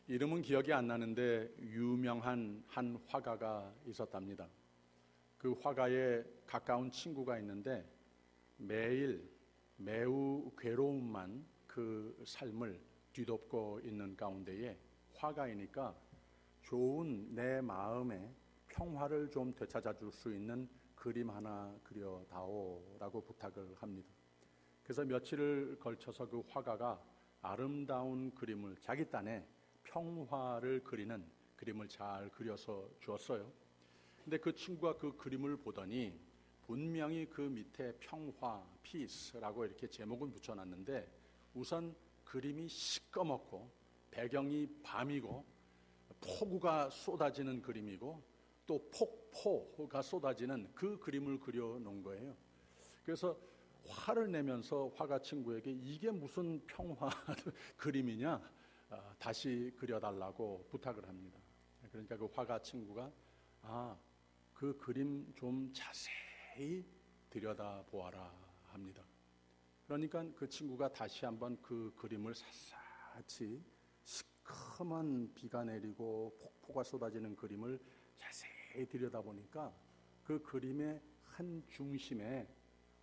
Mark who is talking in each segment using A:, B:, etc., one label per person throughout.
A: 이름은 기억이 안 나는데 유명한 한 화가가 있었답니다. 그 화가의 가까운 친구가 있는데 매일 매우 괴로움만 그 삶을 뒤덮고 있는 가운데에 화가이니까 좋은 내 마음의 평화를 좀 되찾아 줄 수 있는 그림 하나 그려다오라고 부탁을 합니다. 그래서 며칠을 걸쳐서 그 화가가 아름다운 그림을, 자기 딴에 평화를 그리는 그림을 잘 그려서 주었어요. 근데 그 친구가 그 그림을 보더니 분명히 그 밑에 평화, 피스라고 이렇게 제목은 붙여놨는데 우선 그림이 시꺼멓고 배경이 밤이고 폭우가 쏟아지는 그림이고 또 폭포가 쏟아지는 그 그림을 그려놓은 거예요. 그래서 화를 내면서 화가 친구에게 이게 무슨 평화 그림이냐, 다시 그려달라고 부탁을 합니다. 그러니까 그 화가 친구가 그 그림 좀 자세히 들여다보아라 합니다. 그러니까 그 친구가 다시 한번 그 그림을 샅샅이 시커먼 비가 내리고 폭포가 쏟아지는 그림을 자세히 들여다보니까 그 그림의 한 중심에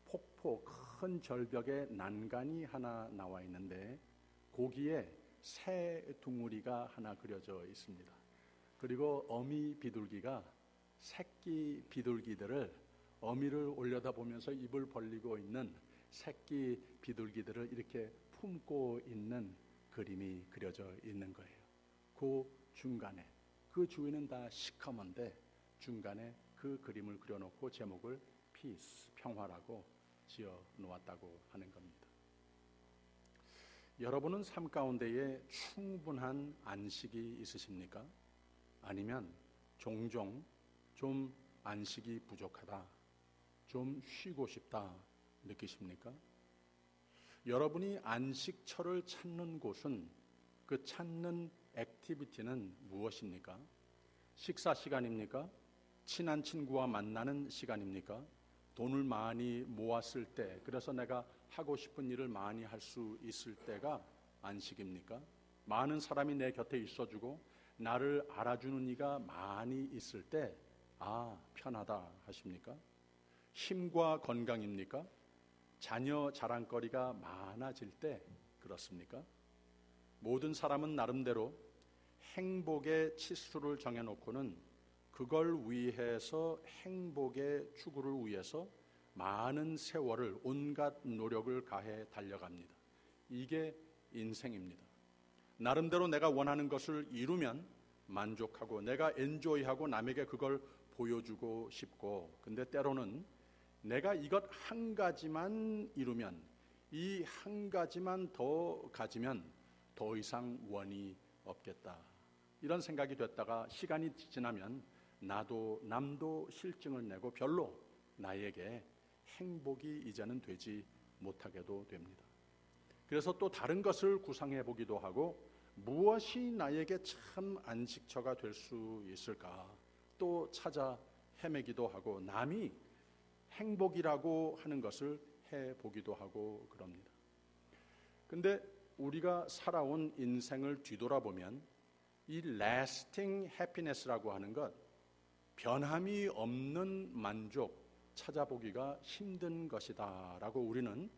A: 폭포, 큰 절벽의 난간이 하나 나와 있는데 거기에 새 둥우리가 하나 그려져 있습니다. 그리고 어미 비둘기가 새끼 비둘기들을, 어미를 올려다보면서 입을 벌리고 있는 새끼 비둘기들을 이렇게 품고 있는 그림이 그려져 있는 거예요. 그 중간에, 그 주위는 다 시커먼데 중간에 그 그림을 그려놓고 제목을 피스, 평화라고 지어 놓았다고 하는 겁니다. 여러분은 삶 가운데에 충분한 안식이 있으십니까? 아니면 종종 좀 안식이 부족하다, 좀 쉬고 싶다 느끼십니까? 여러분이 안식처를 찾는 곳은, 그 찾는 액티비티는 무엇입니까? 식사 시간입니까? 친한 친구와 만나는 시간입니까? 돈을 많이 모았을 때, 그래서 내가 하고 싶은 일을 많이 할 수 있을 때가 안식입니까? 많은 사람이 내 곁에 있어주고 나를 알아주는 이가 많이 있을 때 편하다 하십니까? 힘과 건강입니까? 자녀 자랑거리가 많아질 때 그렇습니까? 모든 사람은 나름대로 행복의 치수를 정해놓고는 그걸 위해서, 행복의 추구를 위해서 많은 세월을, 온갖 노력을 가해 달려갑니다. 이게 인생입니다. 나름대로 내가 원하는 것을 이루면 만족하고 내가 엔조이하고 남에게 그걸 보여주고 싶고, 근데 때로는 내가 이것 한 가지만 이루면, 이 한 가지만 더 가지면 더 이상 원이 없겠다, 이런 생각이 됐다가 시간이 지나면 나도 남도 실증을 내고 별로 나에게 행복이 이제는 되지 못하게도 됩니다. 그래서 또 다른 것을 구상해 보기도 하고 무엇이 나에게 참 안식처가 될 수 있을까 또 찾아 헤매기도 하고 남이 행복이라고 하는 것을 해보기도 하고 그럽니다. 근데 우리가 살아온 인생을 뒤돌아보면 이 lasting happiness라고 하는 것, 변함이 없는 만족 찾아보기가 힘든 것이다 라고 우리는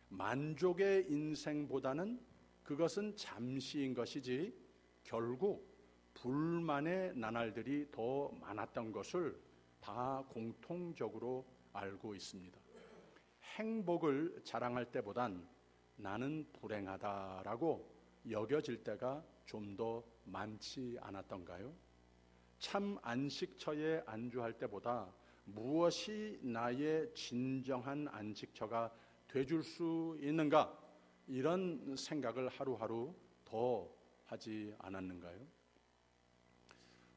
A: 만족의 인생보다는 그것은 잠시인 것이지 결국 불만의 나날들이 더 많았던 것을 다 공통적으로 알고 있습니다. 행복을 자랑할 때보단 나는 불행하다라고 여겨질 때가 좀 더 많지 않았던가요? 참 안식처에 안주할 때보다 무엇이 나의 진정한 안식처가 되줄 수 있는가, 이런 생각을 하루하루 더 하지 않았는가요?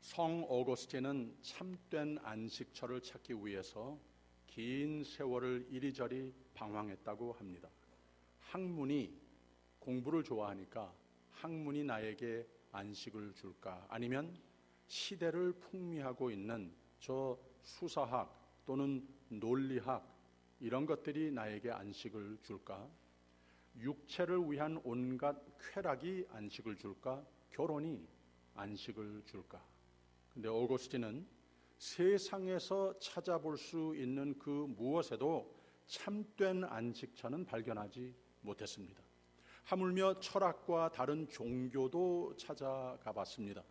A: 성 어거스틴은 참된 안식처를 찾기 위해서 긴 세월을 이리저리 방황했다고 합니다. 학문이, 공부를 좋아하니까 학문이 나에게 안식을 줄까, 아니면 시대를 풍미하고 있는 저 수사학 또는 논리학, 이런 것들이 나에게 안식을 줄까, 육체를 위한 온갖 쾌락이 안식을 줄까, 결혼이 안식을 줄까? 근데 오거스틴은 세상에서 찾아볼 수 있는 그 무엇에도 참된 안식처는 발견하지 못했습니다. 하물며 철학과 다른 종교도 찾아가 봤습니다.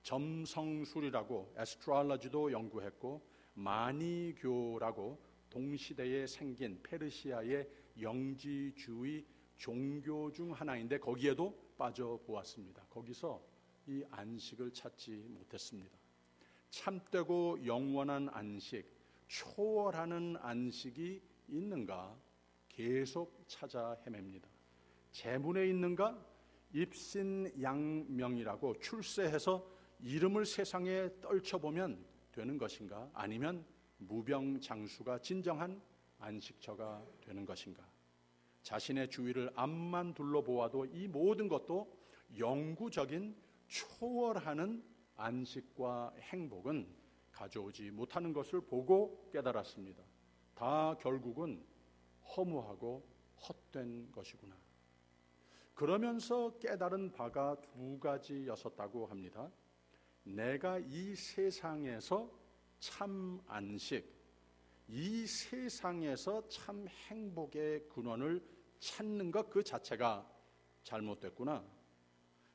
A: 점성술이라고 에스트롤로지도 연구했고, 마니교라고 동시대에 생긴 페르시아의 영지주의 종교 중 하나인데 거기에도 빠져보았습니다. 거기서 이 안식을 찾지 못했습니다. 참되고 영원한 안식, 초월하는 안식이 있는가 계속 찾아 헤맵니다. 제문에 있는가? 입신양명이라고 출세해서 이름을 세상에 떨쳐보면 되는 것인가? 아니면 무병장수가 진정한 안식처가 되는 것인가? 자신의 주위를 앞만 둘러보아도 이 모든 것도 영구적인 초월하는 안식과 행복은 가져오지 못하는 것을 보고 깨달았습니다. 다 결국은 허무하고 헛된 것이구나. 그러면서 깨달은 바가 두 가지였었다고 합니다. 내가 이 세상에서 참 안식, 이 세상에서 참 행복의 근원을 찾는 것 그 자체가 잘못됐구나.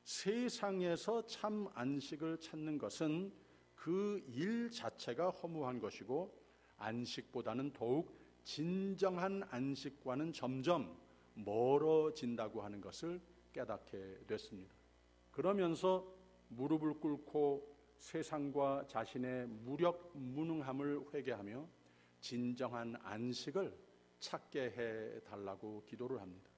A: 세상에서 참 안식을 찾는 것은 그 일 자체가 허무한 것이고, 안식보다는 더욱 진정한 안식과는 점점 멀어진다고 하는 것을 깨닫게 됐습니다. 그러면서 무릎을 꿇고 세상과 자신의 무력무능함을 회개하며 진정한 안식을 찾게 해달라고 기도를 합니다.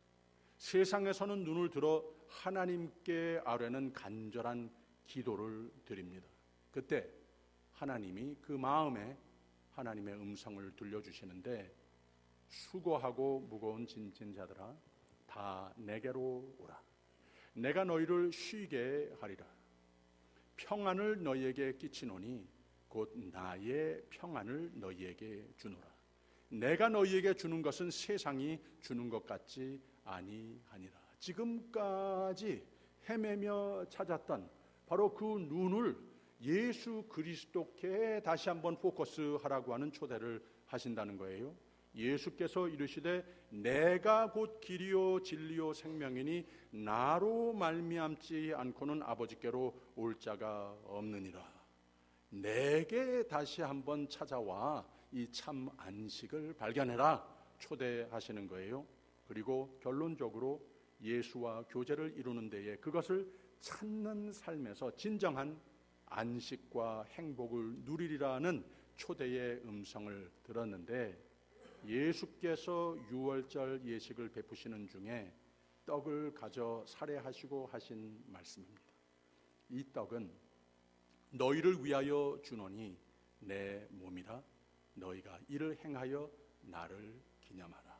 A: 세상에서는 눈을 들어 하나님께 아뢰는 간절한 기도를 드립니다. 그때 하나님이 그 마음에 하나님의 음성을 들려주시는데, 수고하고 무거운 짐진 자들아 다 내게로 오라. 내가 너희를 쉬게 하리라. 평안을 너희에게 끼치노니 곧 나의 평안을 너희에게 주노라. 내가 너희에게 주는 것은 세상이 주는 것 같지 아니하니라. 지금까지 헤매며 찾았던 바로 그 눈을 예수 그리스도께 다시 한번 포커스하라고 하는 초대를 하신다는 거예요. 예수께서 이르시되 내가 곧 길이요 진리요 생명이니 나로 말미암지 않고는 아버지께로 올 자가 없느니라. 내게 다시 한번 찾아와 이 참 안식을 발견해라 초대하시는 거예요. 그리고 결론적으로 예수와 교제를 이루는 데에 그것을 찾는 삶에서 진정한 안식과 행복을 누리리라는 초대의 음성을 들었는데, 예수께서 유월절 예식을 베푸시는 중에 떡을 가져 살해하시고 하신 말씀입니다. 이 떡은 너희를 위하여 주노니 내 몸이라. 너희가 이를 행하여 나를 기념하라.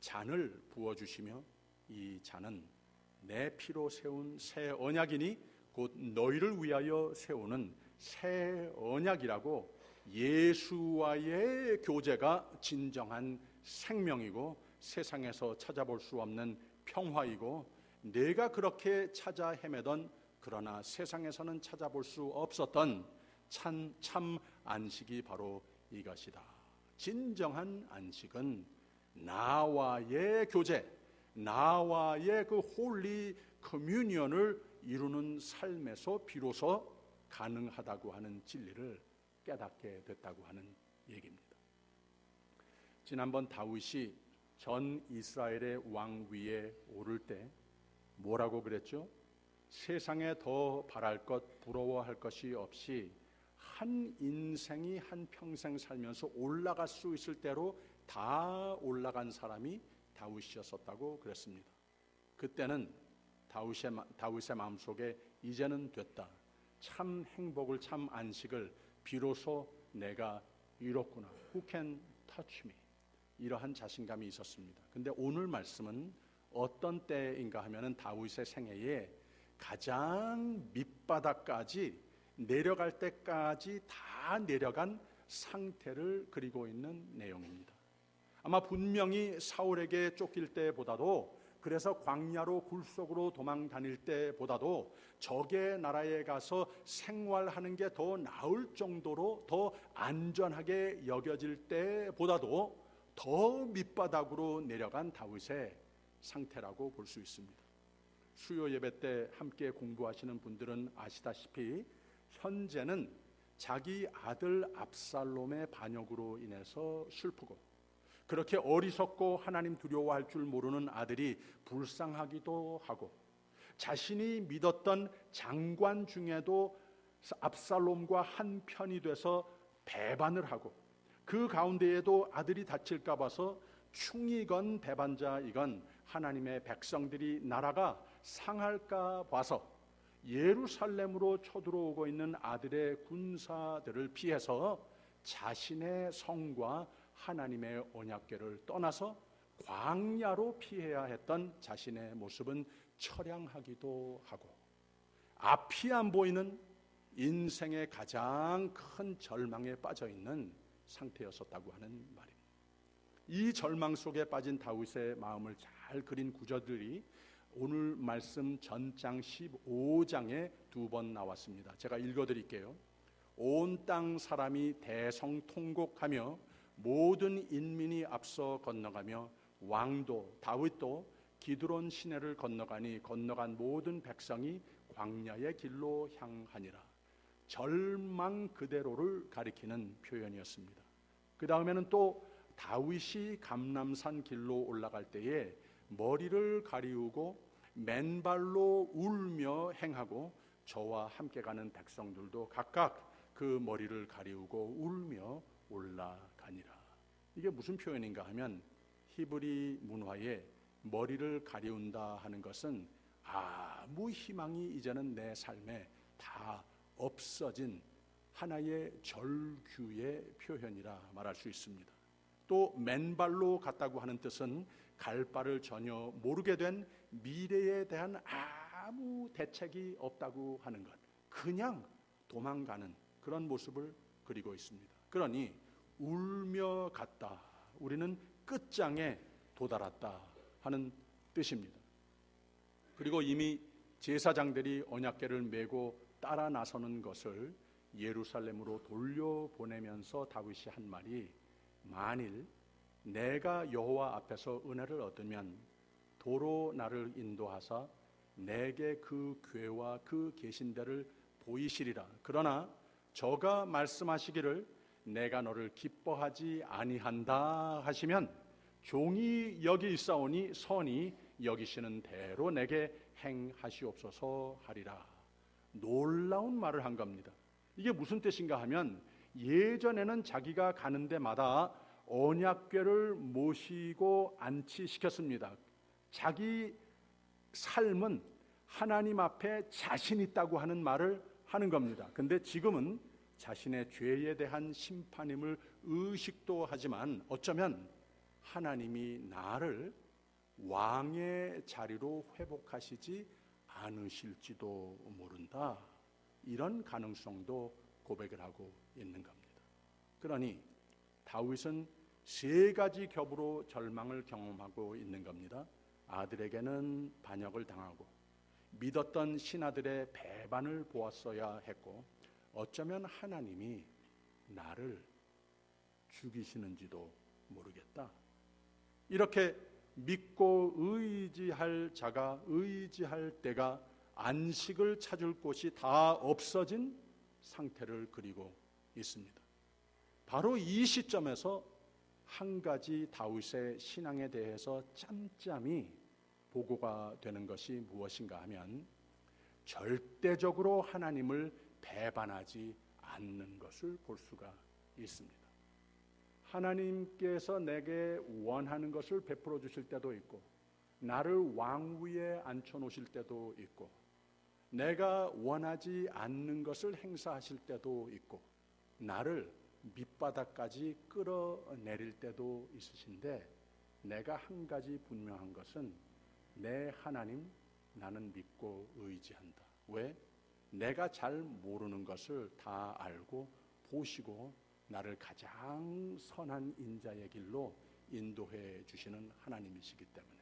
A: 잔을 부어주시며 이 잔은 내 피로 세운 새 언약이니 곧 너희를 위하여 세우는 새 언약이라고, 예수와의 교제가 진정한 생명이고 세상에서 찾아볼 수 없는 평화이고, 내가 그렇게 찾아 헤매던 그러나 세상에서는 찾아볼 수 없었던 참 안식이 바로 이것이다. 진정한 안식은 나와의 교제, 나와의 그 홀리 커뮤니언을 이루는 삶에서 비로소 가능하다고 하는 진리를 깨닫게 됐다고 하는 얘기입니다. 지난번 다윗이 전 이스라엘의 왕 위에 오를 때 뭐라고 그랬죠? 세상에 더 바랄 것, 부러워할 것이 없이 한 인생이 한 평생 살면서 올라갈 수 있을 대로 다 올라간 사람이 다윗이었었다고 그랬습니다. 그때는 다윗의 마음속에 이제는 됐다. 참 행복을, 참 안식을 비로소 내가 이뤘구나. Who can touch me? 이러한 자신감이 있었습니다. 근데 오늘 말씀은 어떤 때인가 하면은 다윗의 생애에 가장 밑바닥까지 내려갈 때까지 다 내려간 상태를 그리고 있는 내용입니다. 아마 분명히 사울에게 쫓길 때보다도 그래서 광야로 굴속으로 도망 다닐 때보다도 적의 나라에 가서 생활하는 게 더 나을 정도로 더 안전하게 여겨질 때보다도 더 밑바닥으로 내려간 다윗의 상태라고 볼 수 있습니다. 수요 예배 때 함께 공부하시는 분들은 아시다시피 현재는 자기 아들 압살롬의 반역으로 인해서 슬프고, 그렇게 어리석고 하나님 두려워할 줄 모르는 아들이 불쌍하기도 하고, 자신이 믿었던 장관 중에도 압살롬과 한 편이 돼서 배반을 하고, 그 가운데에도 아들이 다칠까 봐서 충이건 배반자이건 하나님의 백성들이 나라가 상할까 봐서 예루살렘으로 쳐들어오고 있는 아들의 군사들을 피해서 자신의 성과 하나님의 언약궤를 떠나서 광야로 피해야 했던 자신의 모습은 처량하기도 하고, 앞이 안 보이는 인생의 가장 큰 절망에 빠져 있는 상태였었다고 하는 말입니다. 이 절망 속에 빠진 다윗의 마음을 잘 그린 구절들이 오늘 말씀 전장 15장에 2번 나왔습니다. 제가 읽어드릴게요. 온 땅 사람이 대성통곡하며 모든 인민이 앞서 건너가며 왕도 다윗도 기드론 시내를 건너가니 건너간 모든 백성이 광야의 길로 향하니라. 절망 그대로를 가리키는 표현이었습니다. 그 다음에는 또 다윗이 감람산 길로 올라갈 때에 머리를 가리우고 맨발로 울며 행하고 저와 함께 가는 백성들도 각각 그 머리를 가리우고 울며 올라가니라. 이게 무슨 표현인가 하면 히브리 문화에 머리를 가리운다 하는 것은 아무 희망이 이제는 내 삶에 다 없어진 하나의 절규의 표현이라 말할 수 있습니다. 또 맨발로 갔다고 하는 뜻은 갈 바를 전혀 모르게 된 미래에 대한 아무 대책이 없다고 하는 것, 그냥 도망가는 그런 모습을 그리고 있습니다. 그러니 울며 갔다, 우리는 끝장에 도달했다 하는 뜻입니다. 그리고 이미 제사장들이 언약궤를 메고 따라 나서는 것을 예루살렘으로 돌려보내면서 다윗이 한 말이, 만일 내가 여호와 앞에서 은혜를 얻으면 도로 나를 인도하사 내게 그 궤와 그 계신 데를 보이시리라. 그러나 저가 말씀하시기를 내가 너를 기뻐하지 아니한다 하시면 종이 여기 있사오니 선히 여기시는 대로 내게 행하시옵소서 하리라. 놀라운 말을 한 겁니다. 이게 무슨 뜻인가 하면, 예전에는 자기가 가는 데마다 언약궤를 모시고 안치시켰습니다. 자기 삶은 하나님 앞에 자신 있다고 하는 말을 하는 겁니다. 근데 지금은 자신의 죄에 대한 심판임을 의식도 하지만 어쩌면 하나님이 나를 왕의 자리로 회복하시지 않으실지도 모른다, 이런 가능성도 고백을 하고 있는 겁니다. 그러니 다윗은 세 가지 겹으로 절망을 경험하고 있는 겁니다. 아들에게는 반역을 당하고, 믿었던 신하들의 배반을 보았어야 했고, 어쩌면 하나님이 나를 죽이시는지도 모르겠다. 이렇게 믿고 의지할 자가, 의지할 때가 안식을 찾을 곳이 다 없어진 상태를 그리고 있습니다. 바로 이 시점에서 한 가지 다윗의 신앙에 대해서 짬짬이 보고가 되는 것이 무엇인가 하면, 절대적으로 하나님을 배반하지 않는 것을 볼 수가 있습니다. 하나님께서 내게 원하는 것을 베풀어 주실 때도 있고, 나를 왕위에 앉혀 놓으실 때도 있고, 내가 원하지 않는 것을 행사하실 때도 있고, 나를 밑바닥까지 끌어내릴 때도 있으신데, 내가 한 가지 분명한 것은 내 하나님 나는 믿고 의지한다. 왜? 내가 잘 모르는 것을 다 알고 보시고 나를 가장 선한 인자의 길로 인도해 주시는 하나님이시기 때문에.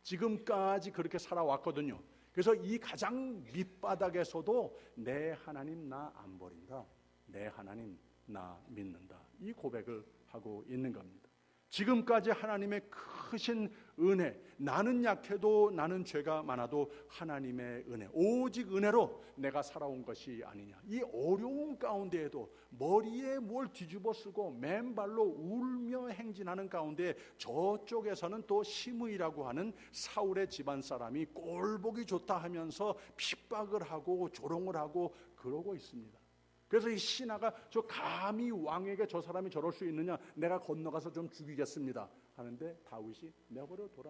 A: 지금까지 그렇게 살아왔거든요. 그래서 이 가장 밑바닥에서도 내 하나님 나 안 버린다. 내 하나님 나 믿는다. 이 고백을 하고 있는 겁니다. 지금까지 하나님의 크신 은혜, 나는 약해도 나는 죄가 많아도 하나님의 은혜, 오직 은혜로 내가 살아온 것이 아니냐. 이 어려운 가운데에도 머리에 뭘 뒤집어 쓰고 맨발로 울며 행진하는 가운데 저쪽에서는 또 시므이라고 하는 사울의 집안 사람이 꼴보기 좋다 하면서 핍박을 하고 조롱을 하고 그러고 있습니다. 그래서 이 신하가 저 감히 왕에게 저 사람이 저럴 수 있느냐, 내가 건너가서 좀 죽이겠습니다 하는데 다윗이 내버려 둬라.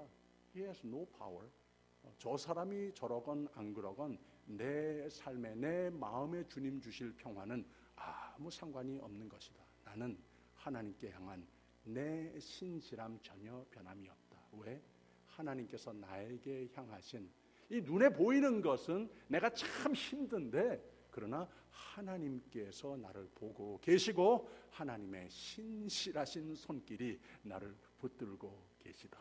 A: He has no power. 저 사람이 저러건 안 그러건 내 삶에 내 마음에 주님 주실 평화는 아무 상관이 없는 것이다. 나는 하나님께 향한 내 신실함 전혀 변함이 없다. 왜? 하나님께서 나에게 향하신 이 눈에 보이는 것은 내가 참 힘든데 그러나 하나님께서 나를 보고 계시고 하나님의 신실하신 손길이 나를 붙들고 계시다.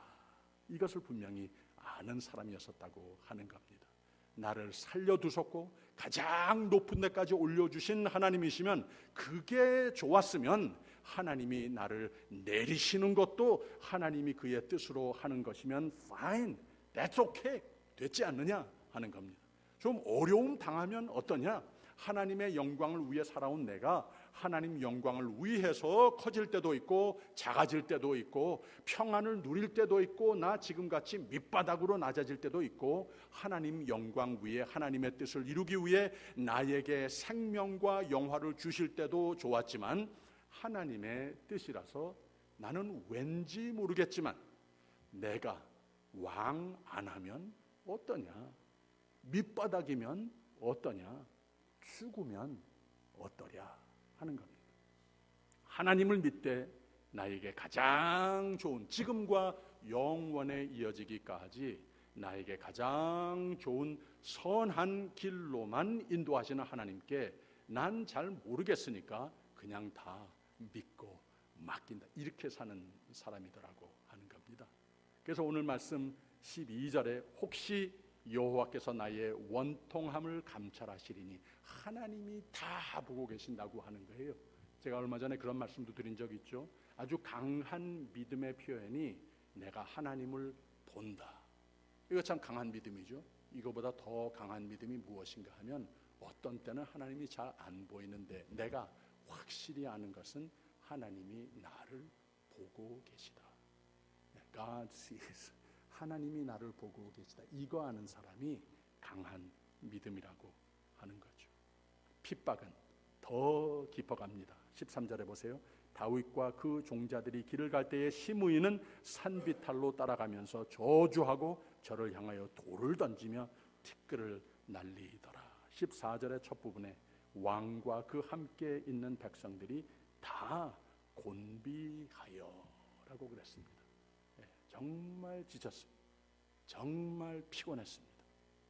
A: 이것을 분명히 아는 사람이었었다고 하는 겁니다. 나를 살려두셨고 가장 높은 데까지 올려주신 하나님이시면 그게 좋았으면 하나님이 나를 내리시는 것도 하나님이 그의 뜻으로 하는 것이면 fine, that's okay, 됐지 않느냐 하는 겁니다. 좀 어려움 당하면 어떠냐? 하나님의 영광을 위해 살아온 내가 하나님 영광을 위해서 커질 때도 있고 작아질 때도 있고 평안을 누릴 때도 있고 나 지금같이 밑바닥으로 낮아질 때도 있고 하나님 영광 위에 하나님의 뜻을 이루기 위해 나에게 생명과 영화를 주실 때도 좋았지만 하나님의 뜻이라서 나는 왠지 모르겠지만 내가 왕 안 하면 어떠냐? 밑바닥이면 어떠냐? 죽으면 어떠랴 하는 겁니다. 하나님을 믿되 나에게 가장 좋은 지금과 영원에 이어지기까지 나에게 가장 좋은 선한 길로만 인도하시는 하나님께 난 잘 모르겠으니까 그냥 다 믿고 맡긴다. 이렇게 사는 사람이더라고 하는 겁니다. 그래서 오늘 말씀 12절에 혹시 여호와께서 나의 원통함을 감찰하시리니 하나님이 다 보고 계신다고 하는 거예요. 제가 얼마 전에 그런 말씀도 드린 적이 있죠. 아주 강한 믿음의 표현이 내가 하나님을 본다. 이거 참 강한 믿음이죠. 이거보다 더 강한 믿음이 무엇인가 하면 어떤 때는 하나님이 잘 안 보이는데 내가 확실히 아는 것은 하나님이 나를 보고 계시다. God sees. 하나님이 나를 보고 계시다. 이거 아는 사람이 강한 믿음이라고 하는 거죠. 핍박은 더 깊어갑니다. 13절에 보세요. 다윗과 그 종자들이 길을 갈 때에 시므이는 산비탈로 따라가면서 저주하고 저를 향하여 돌을 던지며 티끌을 날리더라. 14절의 첫 부분에 왕과 그 함께 있는 백성들이 다 곤비하여 라고 그랬습니다. 정말 지쳤습니다. 정말 피곤했습니다.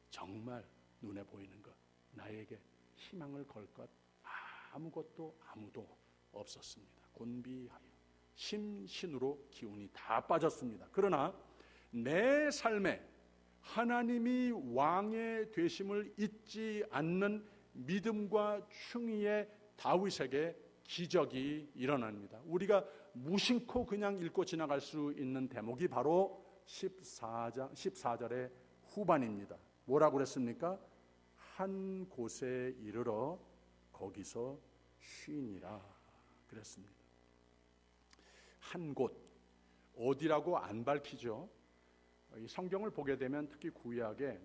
A: 정말 눈에 보이는 것, 나에게 희망을 걸 것 아무것도 아무도 없었습니다. 곤비하여 심신으로 기운이 다 빠졌습니다. 그러나 내 삶에 하나님이 왕의 되심을 잊지 않는 믿음과 충의의 다윗에게 기적이 일어납니다. 우리가 무심코 그냥 읽고 지나갈 수 있는 대목이 바로 14절의 후반입니다. 뭐라고 그랬습니까? 한 곳에 이르러 거기서 쉬니라 그랬습니다. 한 곳, 어디라고 안 밝히죠. 이 성경을 보게 되면 특히 구약에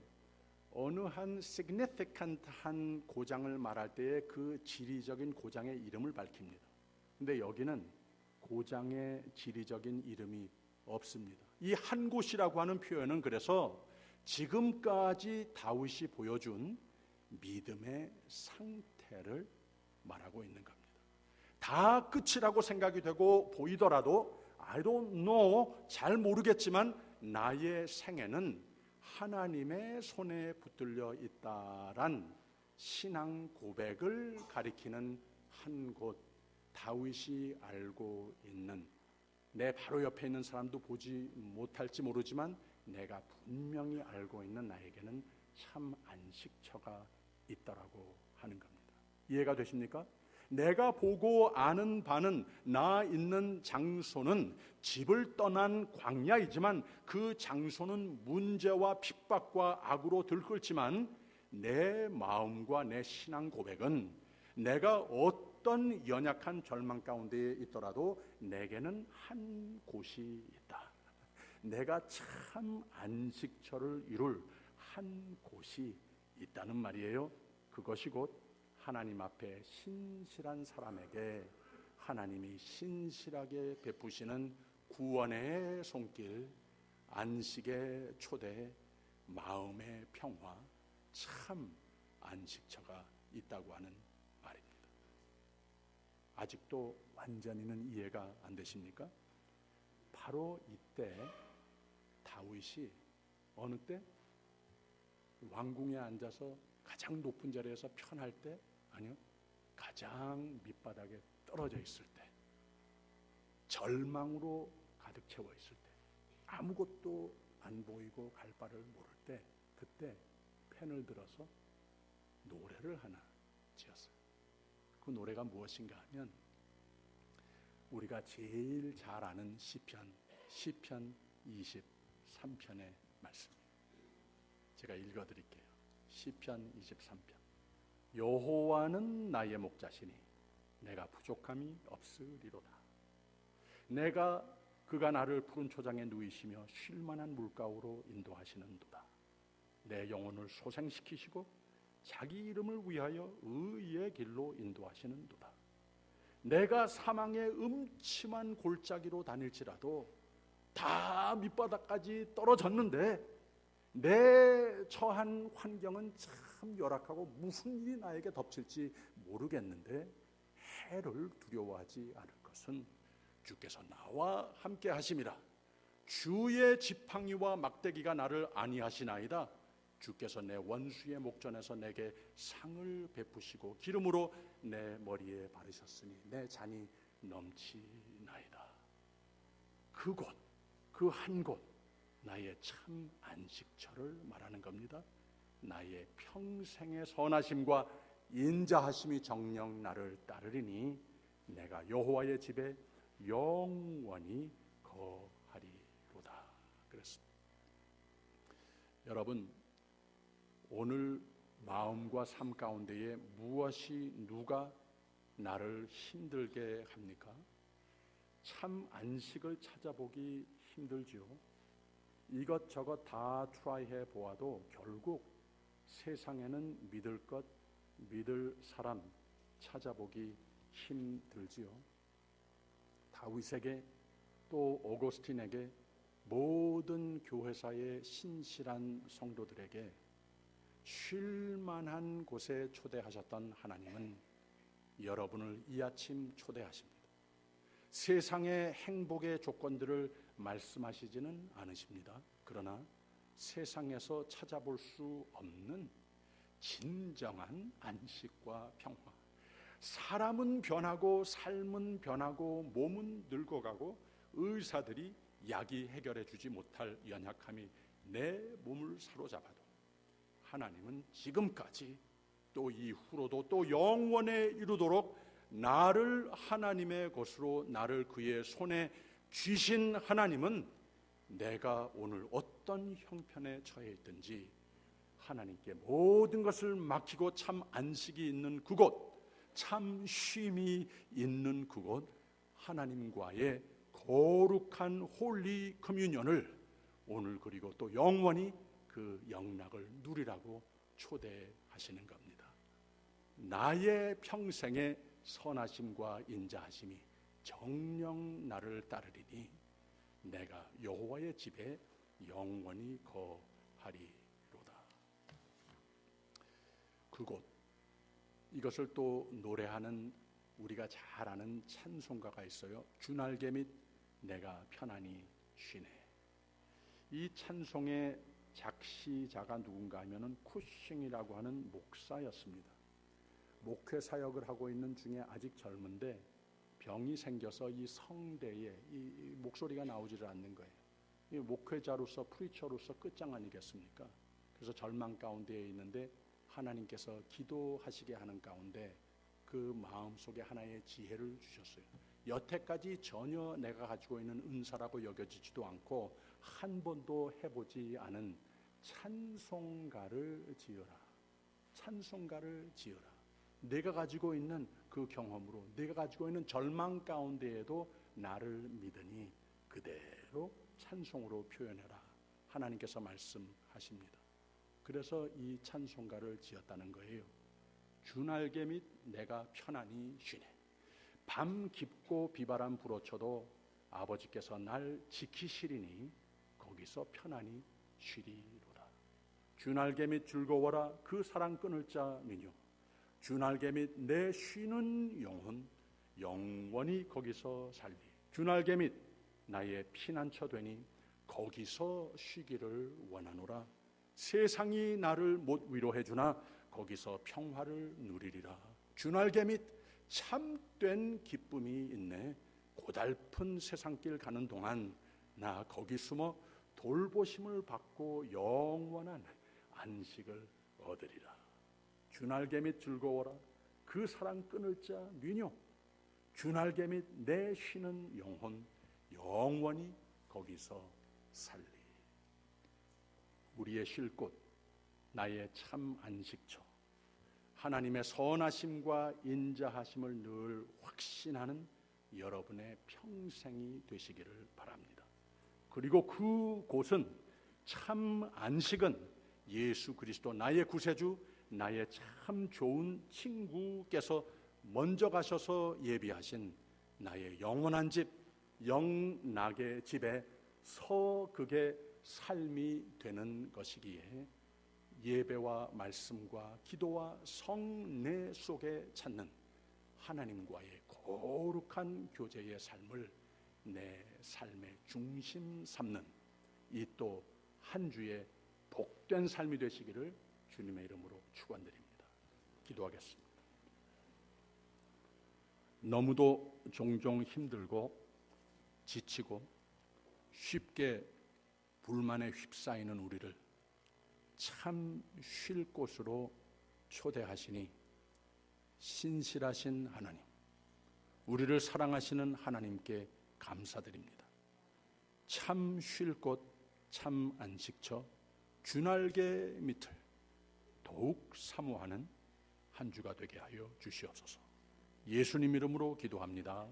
A: 어느 한 significant한 고장을 말할 때에 그 지리적인 고장의 이름을 밝힙니다. 근데 여기는 고장의 지리적인 이름이 없습니다. 이 한 곳이라고 하는 표현은 그래서 지금까지 다윗이 보여준 믿음의 상태를 말하고 있는 겁니다. 다 끝이라고 생각이 되고 보이더라도 I don't know, 잘 모르겠지만 나의 생애는 하나님의 손에 붙들려 있다란 신앙 고백을 가리키는 한 곳, 다윗이 알고 있는 내 바로 옆에 있는 사람도 보지 못할지 모르지만 내가 분명히 알고 있는 나에게는 참 안식처가 있다라고 하는 겁니다. 이해가 되십니까? 내가 보고 아는 바는 나 있는 장소는 집을 떠난 광야이지만 그 장소는 문제와 핍박과 악으로 들끓지만 내 마음과 내 신앙 고백은 내가 어떤 연약한 절망 가운데 있더라도 내게는 한 곳이 있다. 내가 참 안식처를 이룰 한 곳이 있다는 말이에요. 그것이 곧 하나님 앞에 신실한 사람에게 하나님이 신실하게 베푸시는 구원의 손길, 안식의 초대, 마음의 평화, 참 안식처가 있다고 하는 말입니다. 아직도 완전히는 이해가 안 되십니까? 바로 이때 다윗이 어느 때? 왕궁에 앉아서 가장 높은 자리에서 편할 때? 아니요, 가장 밑바닥에 떨어져 있을 때, 절망으로 가득 채워 있을 때, 아무것도 안 보이고 갈 바를 모를 때, 그때 펜을 들어서 노래를 하나 지었어요. 그 노래가 무엇인가 하면 우리가 제일 잘 아는 시편 23편의 말씀이에요. 제가 읽어드릴게요. 시편 23편. 여호와는 나의 목자시니 내가 부족함이 없으리로다. 그가 나를 푸른 초장에 누이시며 쉴만한 물가로 인도하시는도다. 내 영혼을 소생시키시고 자기 이름을 위하여 의의 길로 인도하시는도다. 내가 사망의 음침한 골짜기로 다닐지라도 다 밑바닥까지 떨어졌는데 내 처한 환경은 참 열악하고 무슨 일이 나에게 덮칠지 모르겠는데 해를 두려워하지 않을 것은 주께서 나와 함께 하심이라. 주의 지팡이와 막대기가 나를 안위하시나이다. 주께서 내 원수의 목전에서 내게 상을 베푸시고 기름으로 내 머리에 바르셨으니 내 잔이 넘치나이다. 그곳, 그 한 곳, 나의 참 안식처를 말하는 겁니다. 나의 평생의 선하심과 인자하심이 정녕 나를 따르리니 내가 여호와의 집에 영원히 거하리로다. 그랬습니다. 여러분, 오늘 마음과 삶 가운데에 무엇이 누가 나를 힘들게 합니까? 참 안식을 찾아보기 힘들지요. 이것저것 다 트라이해 보아도 결국 세상에는 믿을 것, 믿을 사람 찾아보기 힘들지요. 다윗에게 또 오거스틴에게 모든 교회사의 신실한 성도들에게 쉴만한 곳에 초대하셨던 하나님은 여러분을 이 아침 초대하십니다. 세상의 행복의 조건들을 말씀하시지는 않으십니다. 그러나 세상에서 찾아볼 수 없는 진정한 안식과 평화, 사람은 변하고 삶은 변하고 몸은 늙어가고 의사들이 약이 해결해 주지 못할 연약함이 내 몸을 사로잡아도 하나님은 지금까지 또 이후로도 또 영원에 이르도록 나를 하나님의 것으로 나를 그의 손에 쥐신 하나님은 내가 오늘 어떤 형편에 처해 있든지 하나님께 모든 것을 맡기고 참 안식이 있는 그곳, 참 쉼이 있는 그곳, 하나님과의 거룩한 홀리 커뮤니언을 오늘 그리고 또 영원히 그 영락을 누리라고 초대하시는 겁니다. 나의 평생의 선하심과 인자하심이 정녕 나를 따르리니 내가 여호와의 집에 영원히 거하리로다. 그곳, 이것을 또 노래하는 우리가 잘 아는 찬송가가 있어요. 주날개 및 내가 편안히 쉬네. 이 찬송의 작시자가 누군가 하면은 쿠싱이라고 하는 목사였습니다. 목회 사역을 하고 있는 중에 아직 젊은데 병이 생겨서 이 성대에 이 목소리가 나오지를 않는 거예요. 이 목회자로서 프리처로서 끝장 아니겠습니까? 그래서 절망 가운데에 있는데 하나님께서 기도하시게 하는 가운데 그 마음속에 하나의 지혜를 주셨어요. 여태까지 전혀 내가 가지고 있는 은사라고 여겨지지도 않고 한 번도 해보지 않은 찬송가를 지어라. 찬송가를 지어라. 내가 가지고 있는 그 경험으로, 내가 가지고 있는 절망 가운데에도 나를 믿으니 그대로 찬송으로 표현해라. 하나님께서 말씀하십니다. 그래서 이 찬송가를 지었다는 거예요. 주날개 및 내가 편안히 쉬네. 밤 깊고 비바람 불어쳐도 아버지께서 날 지키시리니 거기서 편안히 쉬리로다. 주날개 및 즐거워라. 그 사랑 끊을 자 민요. 주날개 및 내 쉬는 영혼 영원히 거기서 살리. 주날개 및 나의 피난처 되니 거기서 쉬기를 원하노라. 세상이 나를 못 위로해 주나 거기서 평화를 누리리라. 주날개 및 참된 기쁨이 있네. 고달픈 세상길 가는 동안 나 거기 숨어 돌보심을 받고 영원한 안식을 얻으리라. 주날개 및 즐거워라. 그 사랑 끊을 자 미뇨. 주날개 및 내 쉬는 영혼 영원히 거기서 살리. 우리의 쉴 곳, 나의 참 안식처, 하나님의 선하심과 인자하심을 늘 확신하는 여러분의 평생이 되시기를 바랍니다. 그리고 그 곳은, 참 안식은 예수 그리스도 나의 구세주, 나의 참 좋은 친구께서 먼저 가셔서 예비하신 나의 영원한 집, 영락의 집에 서극의 삶이 되는 것이기에 예배와 말씀과 기도와 성례 속에 찾는 하나님과의 거룩한 교제의 삶을 내 삶의 중심 삼는 이 또 한 주의 복된 삶이 되시기를 주님의 이름으로 축원드립니다. 기도하겠습니다. 너무도 종종 힘들고 지치고 쉽게 불만에 휩싸이는 우리를 참 쉴 곳으로 초대하시니 신실하신 하나님, 우리를 사랑하시는 하나님께 감사드립니다. 참 쉴 곳, 참 안식처, 주날개 밑을 더욱 사모하는 한 주가 되게 하여 주시옵소서. 예수님 이름으로 기도합니다.